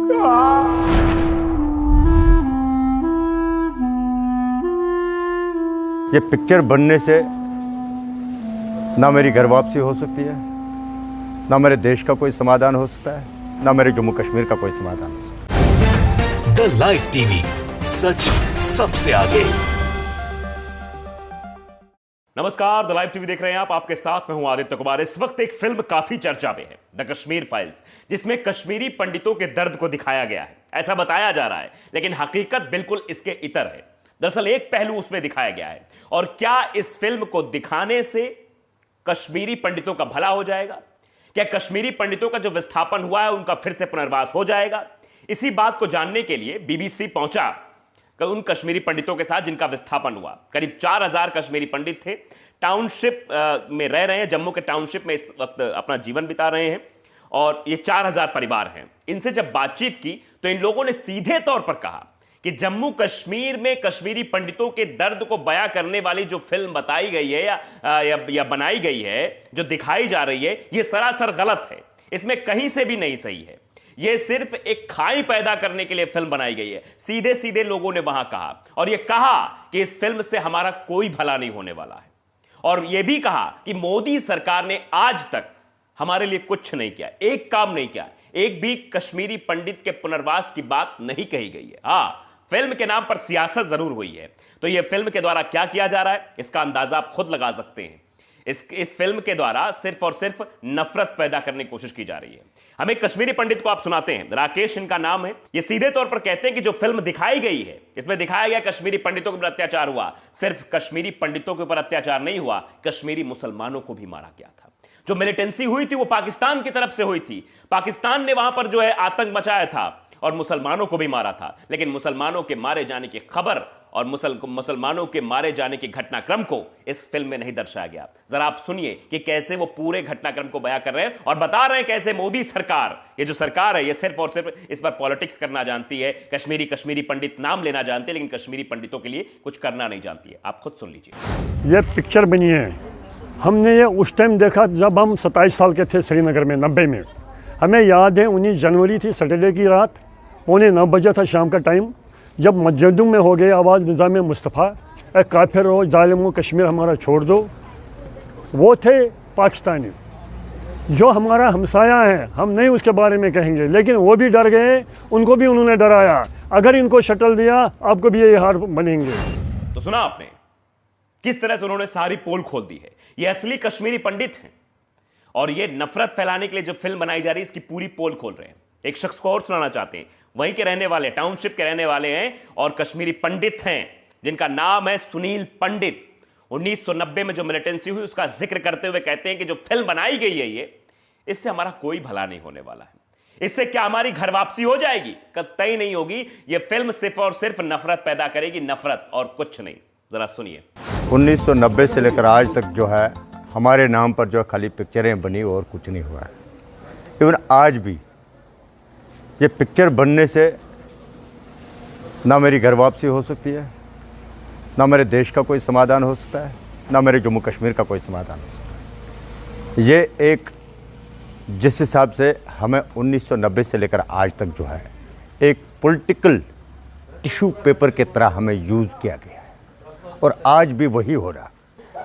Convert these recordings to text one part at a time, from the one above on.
ये पिक्चर बनने से ना मेरी घर वापसी हो सकती है, ना मेरे देश का कोई समाधान हो सकता है, ना मेरे जम्मू कश्मीर का कोई समाधान हो सकता है। द लाइव टीवी, सच सबसे आगे। नमस्कार, द लाइव टीवी देख रहे हैं आप। आपके साथ मैं हूं आदित्य कुमार। इस वक्त एक फिल्म काफी चर्चा में है, द कश्मीर फाइल्स, जिसमें कश्मीरी पंडितों के दर्द को दिखाया गया है, ऐसा बताया जा रहा है, लेकिन हकीकत बिल्कुल इसके इतर है। दरअसल एक पहलू उसमें दिखाया गया है, और क्या इस फिल्म को दिखाने से कश्मीरी पंडितों का भला हो जाएगा? क्या कश्मीरी पंडितों का जो विस्थापन हुआ है उनका फिर से पुनर्वास हो जाएगा? इसी बात को जानने के लिए बीबीसी पहुंचा उन कश्मीरी पंडितों के साथ जिनका विस्थापन हुआ। करीब 4000 कश्मीरी पंडित थे, टाउनशिप में रह रहे हैं, जम्मू के टाउनशिप में इस वक्त अपना जीवन बिता रहे हैं, और ये 4000 परिवार हैं। इनसे जब बातचीत की तो इन लोगों ने सीधे तौर पर कहा कि जम्मू कश्मीर में कश्मीरी पंडितों के दर्द को बयां करने वाली जो फिल्म बताई गई है या बनाई गई है, जो दिखाई जा रही है, ये सरासर गलत है। इसमें कहीं से भी नहीं सही है। यह सिर्फ एक खाई पैदा करने के लिए फिल्म बनाई गई है, सीधे सीधे लोगों ने वहां कहा। और यह कहा कि इस फिल्म से हमारा कोई भला नहीं होने वाला है, और यह भी कहा कि मोदी सरकार ने आज तक हमारे लिए कुछ नहीं किया, एक काम नहीं किया, एक भी कश्मीरी पंडित के पुनर्वास की बात नहीं कही गई है। हाँ, फिल्म के नाम पर सियासत जरूर हुई है। तो यह फिल्म के द्वारा क्या किया जा रहा है, इसका अंदाजा आप खुद लगा सकते हैं। इस फिल्म के द्वारा सिर्फ और सिर्फ नफरत पैदा करने की कोशिश की जा रही है। हम एक कश्मीरी पंडित को आप सुनाते हैं, राकेश इनका नाम है। ये सीधे तौर पर कहते हैं कि जो फिल्म दिखाई गई है, इसमें दिखाया गया कश्मीरी पंडितों के ऊपर अत्याचार हुआ। सिर्फ कश्मीरी पंडितों के ऊपर अत्याचार नहीं हुआ, कश्मीरी मुसलमानों को भी मारा गया था। जो मिलिटेंसी हुई थी वो पाकिस्तान की तरफ से हुई थी। पाकिस्तान ने वहां पर जो है आतंक मचाया था और मुसलमानों को भी मारा था। लेकिन मुसलमानों के मारे जाने की खबर और मुसलमानों के मारे जाने के घटनाक्रम को इस फिल्म में नहीं दर्शाया गया। जरा आप सुनिए कि कैसे वो पूरे घटनाक्रम को बयां कर रहे हैं और बता रहे हैं कैसे मोदी सरकार, ये जो सरकार है, ये सिर्फ और सिर्फ इस पर पॉलिटिक्स करना जानती है। कश्मीरी पंडित नाम लेना जानते हैं, लेकिन कश्मीरी पंडितों के लिए कुछ करना नहीं जानती है। आप खुद सुन लीजिए। ये पिक्चर बनी है, हमने ये उस टाइम देखा जब हम 27 साल के थे, श्रीनगर में 90 में। हमें याद है 19 जनवरी थी, सैटरडे की रात, 8:45 बजे था शाम का टाइम, जब मस्जिदों में हो गई आवाज़ निज़ाम मुस्तफ़ा, ए काफिर हो, जालिमो, कश्मीर हमारा छोड़ दो। वो थे पाकिस्तानी, जो हमारा हमसाया है, हम नहीं उसके बारे में कहेंगे, लेकिन वो भी डर गए, उनको भी उन्होंने डराया, अगर इनको शटल दिया आपको भी यही हार बनेंगे। तो सुना आपने किस तरह से उन्होंने सारी पोल खोल दी है। ये असली कश्मीरी पंडित हैं, और ये नफरत फैलाने के लिए जो फिल्म बनाई जा रही है, इसकी पूरी पोल खोल रहे हैं। एक शख्स को और सुनाना चाहते हैं, वहीं के रहने वाले, टाउनशिप के रहने वाले हैं और कश्मीरी पंडित हैं, जिनका नाम है सुनील पंडित। 1990 में जो मिलिटेंसी हुई उसका जिक्र करते हुए कहते हैं कि जो फिल्म बनाई गई है, ये इससे हमारा कोई भला नहीं होने वाला है। इससे क्या हमारी घर वापसी हो जाएगी? कतई नहीं होगी। ये फिल्म सिर्फ और सिर्फ नफरत पैदा करेगी, नफरत और कुछ नहीं। जरा सुनिए। 1990 से लेकर आज तक जो है हमारे नाम पर जो खाली पिक्चरें बनी और कुछ नहीं हुआ है। इवन आज भी ये पिक्चर बनने से ना मेरी घर वापसी हो सकती है, ना मेरे देश का कोई समाधान हो सकता है, ना मेरे जम्मू कश्मीर का कोई समाधान हो सकता है। ये एक जिस हिसाब से हमें 1990 से लेकर आज तक जो है एक पॉलिटिकल टिश्यू पेपर की तरह हमें यूज़ किया गया है, और आज भी वही हो रहा।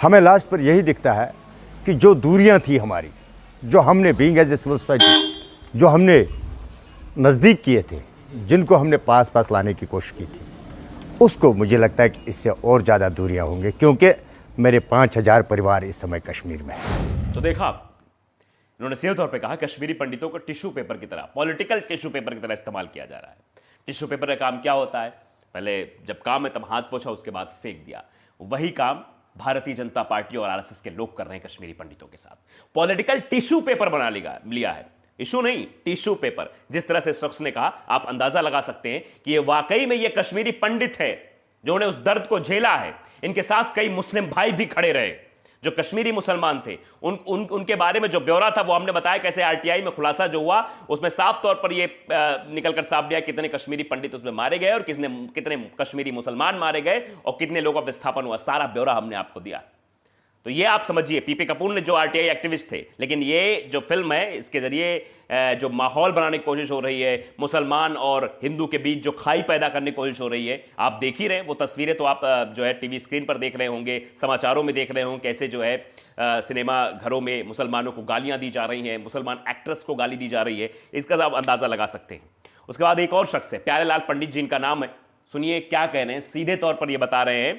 हमें लास्ट पर यही दिखता है कि जो दूरियां थी हमारी, जो हमने being as a civil society, जो हमने नज़दीक किए थे, जिनको हमने पास पास लाने की कोशिश की थी, उसको मुझे लगता है कि इससे और ज़्यादा दूरियां होंगी, क्योंकि मेरे 5000 परिवार इस समय कश्मीर में हैं। तो देखा, इन्होंने सीधे तौर पे कहा कश्मीरी पंडितों को टिश्यू पेपर की तरह, पॉलिटिकल टिश्यू पेपर की तरह इस्तेमाल किया जा रहा है। टिश्यू पेपर का काम क्या होता है? पहले जब काम है तब हाथ पोंछा, उसके बाद फेंक दिया। वही काम भारतीय जनता पार्टी और आरएसएस के लोग कर रहे हैं कश्मीरी पंडितों के साथ। पॉलिटिकल टिश्यू पेपर बना लिया है, इशू नहीं, टिश्यू पेपर। जिस तरह से शख्स ने कहा, आप अंदाजा लगा सकते हैं कि ये वाकई में ये कश्मीरी पंडित है, जो उन्हें उस दर्द को झेला है। इनके साथ कई मुस्लिम भाई भी खड़े रहे जो कश्मीरी मुसलमान थे। उनके बारे में जो ब्यौरा था वो हमने बताया, कैसे आरटीआई में खुलासा जो हुआ उसमें साफ तौर पर ये निकलकर साफ दिया कितने कश्मीरी पंडित उसमें मारे गए और कितने कश्मीरी मुसलमान मारे गए और कितने लोगों का विस्थापन हुआ। सारा ब्यौरा हमने आपको दिया। तो ये आप समझिए, पीपी कपूर ने जो आरटीआई एक्टिविस्ट थे, लेकिन ये जो फिल्म है इसके जरिए जो माहौल बनाने की कोशिश हो रही है, मुसलमान और हिंदू के बीच जो खाई पैदा करने की कोशिश हो रही है, आप देख ही रहे हैं। वो तस्वीरें तो आप जो है टीवी स्क्रीन पर देख रहे होंगे, समाचारों में देख रहे होंगे, कैसे जो है सिनेमा घरों में मुसलमानों को गालियां दी जा रही हैं, मुसलमान एक्ट्रेस को गाली दी जा रही है। इसका आप अंदाजा लगा सकते हैं। उसके बाद एक और शख्स है, प्यारेलाल पंडित जी इनका नाम है। सुनिए क्या कह रहे हैं। सीधे तौर पर यह बता रहे हैं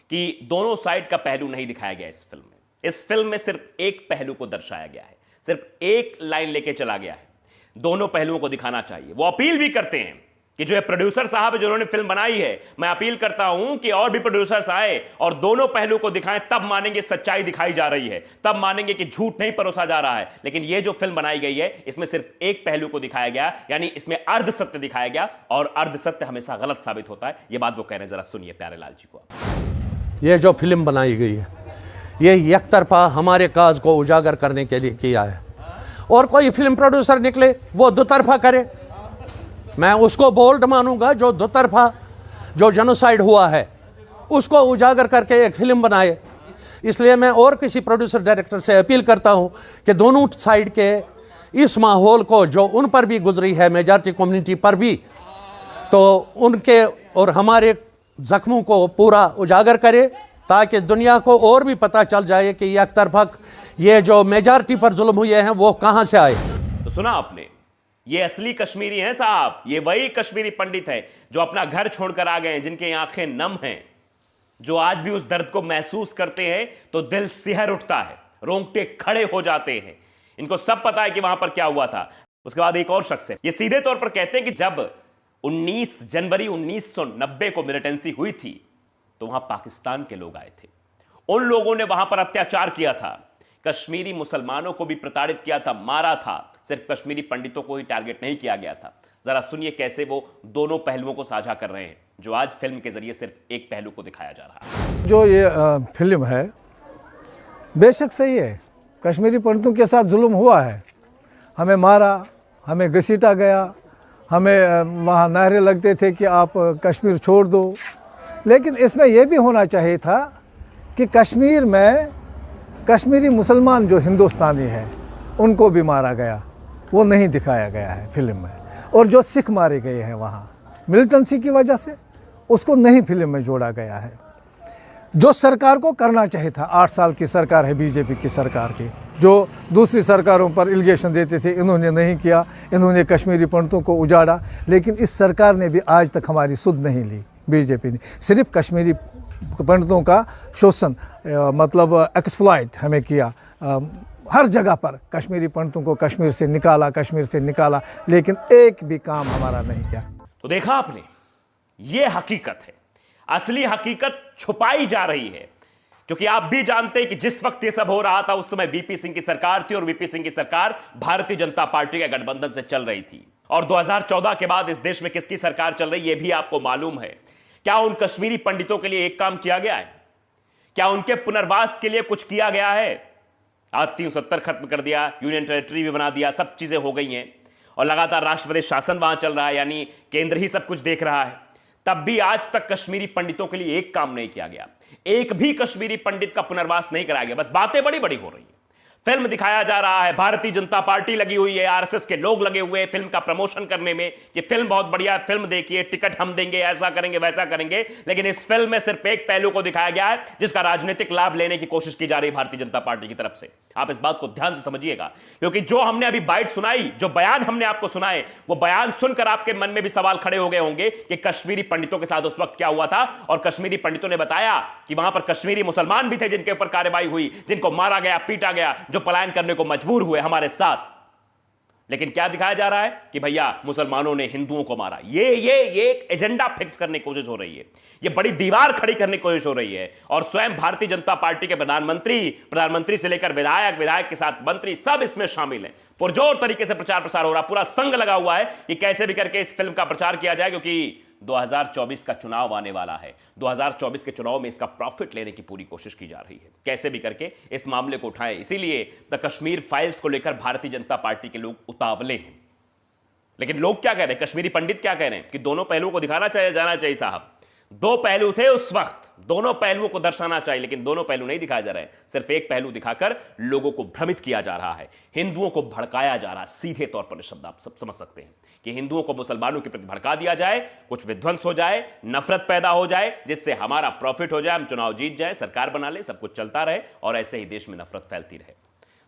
कि दोनों साइड का पहलू नहीं दिखाया गया इस फिल्म में। इस फिल्म में सिर्फ एक पहलू को दर्शाया गया है, सिर्फ एक लाइन लेके चला गया है। दोनों पहलुओं को दिखाना चाहिए। वो अपील भी करते हैं कि जो है प्रोड्यूसर साहब है जिन्होंने फिल्म बनाई है, मैं अपील करता हूं कि और भी प्रोड्यूसर्स आए और दोनों पहलू को दिखाएं, तब मानेंगे सच्चाई दिखाई जा रही है, तब मानेंगे कि झूठ नहीं परोसा जा रहा है। लेकिन ये जो फिल्म बनाई गई है इसमें सिर्फ एक पहलू को दिखाया गया, यानी इसमें अर्ध सत्य दिखाया गया, और अर्ध सत्य हमेशा गलत साबित होता है। ये बात वो कह रहे हैं, जरा सुनिए प्यारेलाल जी को। ये जो फिल्म बनाई गई है ये एक तरफा हमारे काज को उजागर करने के लिए किया है, और कोई फिल्म प्रोड्यूसर निकले वो दो तरफा करे, मैं उसको बोल्ड मानूंगा। जो दो तरफा जो जेनोसाइड हुआ है उसको उजागर करके एक फिल्म बनाए। इसलिए मैं और किसी प्रोड्यूसर डायरेक्टर से अपील करता हूं कि दोनों साइड के इस माहौल को जो उन पर भी गुजरी है, मेजॉरिटी कम्युनिटी पर भी, तो उनके और हमारे जख्मों को पूरा उजागर करे, ताकि दुनिया को और भी पता चल जाए कि एक तरफा ये जो मेजॉरिटी पर जुल्म हुए हैं वो कहां से आए। तो सुना आपने, ये असली कश्मीरी हैं साहब, ये वही कश्मीरी पंडित हैं जो अपना घर छोड़कर आ गए हैं, जिनकी आंखें नम हैं, जो आज भी उस दर्द को महसूस करते हैं तो दिल सिहर उठता है, रोंगटे खड़े हो जाते हैं। इनको सब पता है कि वहां पर क्या हुआ था। उसके बाद एक और शख्स है, ये सीधे तौर पर कहते हैं कि जब 19 जनवरी 1990 को मिलिटेंसी हुई थी तो वहां पाकिस्तान के लोग आए थे। उन लोगों ने वहां पर अत्याचार किया था, कश्मीरी मुसलमानों को भी प्रताड़ित किया था, मारा था। सिर्फ कश्मीरी पंडितों को ही टारगेट नहीं किया गया था। जरा सुनिए कैसे वो दोनों पहलुओं को साझा कर रहे हैं, जो आज फिल्म के जरिए सिर्फ एक पहलू को दिखाया जा रहा है। जो ये फिल्म है बेशक सही है, कश्मीरी पंडितों के साथ जुल्म हुआ है, हमें मारा, हमें घसीटा गया, हमें वहाँ नारे लगते थे कि आप कश्मीर छोड़ दो। लेकिन इसमें यह भी होना चाहिए था कि कश्मीर में कश्मीरी मुसलमान जो हिंदुस्तानी है उनको भी मारा गया, वो नहीं दिखाया गया है फिल्म में। और जो सिख मारे गए हैं वहाँ मिलिटेंसी की वजह से, उसको नहीं फिल्म में जोड़ा गया है। जो सरकार को करना चाहिए था, 8 साल की सरकार है बीजेपी की सरकार की, जो दूसरी सरकारों पर एलिगेशन देते थे, इन्होंने नहीं किया, इन्होंने कश्मीरी पंडितों को उजाड़ा। लेकिन इस सरकार ने भी आज तक हमारी सुध नहीं ली। बीजेपी ने सिर्फ कश्मीरी पंडितों का शोषण, मतलब एक्सप्लॉइट हमें किया। हर जगह पर कश्मीरी पंडितों को कश्मीर से निकाला, लेकिन एक भी काम हमारा नहीं किया। तो देखा आपने, ये हकीकत है। असली हकीकत छुपाई जा रही है, क्योंकि आप भी जानते हैं कि जिस वक्त ये सब हो रहा था उस समय वीपी सिंह की सरकार थी, और वीपी सिंह की सरकार भारतीय जनता पार्टी के गठबंधन से चल रही थी। और 2014 के बाद इस देश में किसकी सरकार चल रही है ये भी आपको मालूम है। क्या उन कश्मीरी पंडितों के लिए एक काम किया गया है? क्या उनके पुनर्वास के लिए कुछ किया गया है? आज 370 खत्म कर दिया, यूनियन टेरिटरी भी बना दिया, सब चीजें हो गई हैं, और लगातार राष्ट्रपति शासन वहां चल रहा है, यानी केंद्र ही सब कुछ देख रहा है। तब भी आज तक कश्मीरी पंडितों के लिए एक काम नहीं किया गया, एक भी कश्मीरी पंडित का पुनर्वास नहीं कराया गया। बस बातें बड़ी बड़ी हो रही है, फिल्म दिखाया जा रहा है, भारतीय जनता पार्टी लगी हुई है, आरएसएस के लोग लगे हुए हैं फिल्म का प्रमोशन करने में कि फिल्म बहुत बढ़िया है, फिल्म देखिए, टिकट हम देंगे, ऐसा करेंगे वैसा करेंगे। लेकिन इस फिल्म में सिर्फ एक पहलू को दिखाया गया है जिसका राजनीतिक लाभ लेने की कोशिश की जा रही है भारतीय जनता पार्टी की तरफ से। आप इस बात को ध्यान से समझिएगा, क्योंकि जो हमने अभी बाइट सुनाई, जो बयान हमने आपको सुनाए, वो बयान सुनकर आपके मन में भी सवाल खड़े हो गए होंगे कि कश्मीरी पंडितों के साथ उस वक्त क्या हुआ था। और कश्मीरी पंडितों ने बताया कि वहां पर कश्मीरी मुसलमान भी थे जिनके ऊपर कार्रवाई हुई, जिनको मारा गया, पीटा गया, जो पलायन करने को मजबूर हुए हमारे साथ। लेकिन क्या दिखाया जा रहा है कि भैया मुसलमानों ने हिंदुओं को मारा। ये एक एजेंडा फिक्स करने की कोशिश हो रही है, ये बड़ी दीवार खड़ी करने की कोशिश हो रही है। और स्वयं भारतीय जनता पार्टी के प्रधानमंत्री से लेकर विधायक के साथ मंत्री सब इसमें शामिल हैं। पुरजोर तरीके से प्रचार प्रसार हो रहा, पूरा संघ लगा हुआ है कि कैसे भी करके इस फिल्म का प्रचार किया जाए, क्योंकि 2024 का चुनाव आने वाला है। 2024 के चुनाव में इसका प्रॉफिट लेने की पूरी कोशिश की जा रही है, कैसे भी करके इस मामले को उठाएं। इसीलिए द कश्मीर फाइल्स को लेकर भारतीय जनता पार्टी के लोग उतावले हैं। लेकिन लोग क्या कह रहे हैं, कश्मीरी पंडित क्या कह रहे हैं कि दोनों पहलुओं को दिखाना चाहिए, जाना चाहिए साहब। दो पहलू थे उस वक्त, दोनों पहलुओं को दर्शाना चाहिए, लेकिन दोनों पहलू नहीं दिखाए जा रहे हैं। सिर्फ एक पहलू दिखाकर लोगों को भ्रमित किया जा रहा है, हिंदुओं को भड़काया जा रहा है। सीधे तौर पर शब्द आप सब समझ सकते हैं कि हिंदुओं को मुसलमानों के प्रति भड़का दिया जाए, कुछ विध्वंस हो जाए, नफरत पैदा हो जाए, जिससे हमारा प्रॉफिट हो जाए, हम चुनाव जीत जाए, सरकार बना ले, सब कुछ चलता रहे और ऐसे ही देश में नफरत फैलती रहे।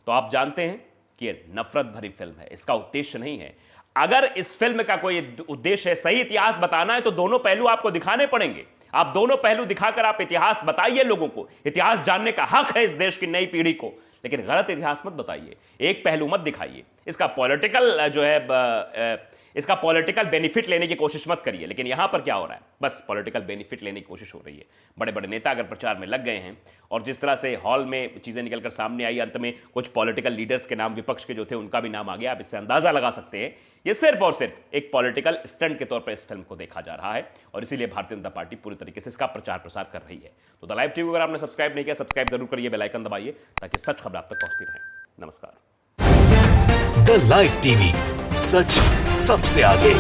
तो आप जानते हैं कि यह नफरत भरी फिल्म है, इसका उद्देश्य नहीं है। अगर इस फिल्म का कोई उद्देश्य है सही इतिहास बताना है, तो दोनों पहलू आपको दिखाने पड़ेंगे। आप दोनों पहलू दिखाकर आप इतिहास बताइए, लोगों को इतिहास जानने का हक है इस देश की नई पीढ़ी को, लेकिन गलत इतिहास मत बताइए, एक पहलू मत दिखाइए। इसका पॉलिटिकल जो है इसका पॉलिटिकल बेनिफिट लेने की कोशिश मत करिए। लेकिन यहां पर क्या हो रहा है, बस पॉलिटिकल बेनिफिट लेने की कोशिश हो रही है। बड़े बड़े नेता अगर प्रचार में लग गए हैं और जिस तरह से हॉल में चीजें निकलकर सामने आई, अंत में कुछ पॉलिटिकल लीडर्स के नाम, विपक्ष के जो थे उनका भी नाम आ गया, आप इससे अंदाजा लगा सकते हैं ये सिर्फ और सिर्फ एक पॉलिटिकल स्टंट के तौर पर इस फिल्म को देखा जा रहा है और इसीलिए भारतीय जनता पार्टी पूरी तरीके से इसका प्रचार प्रसार कर रही है। तो द लाइव टीवी अगर आपने सब्सक्राइब नहीं किया, सब्सक्राइब जरूर करिए, बेल आइकन दबाइए ताकि सच खबर आप तक पहुंचती रहे। नमस्कार। द लाइव टीवी, सच सबसे आगे।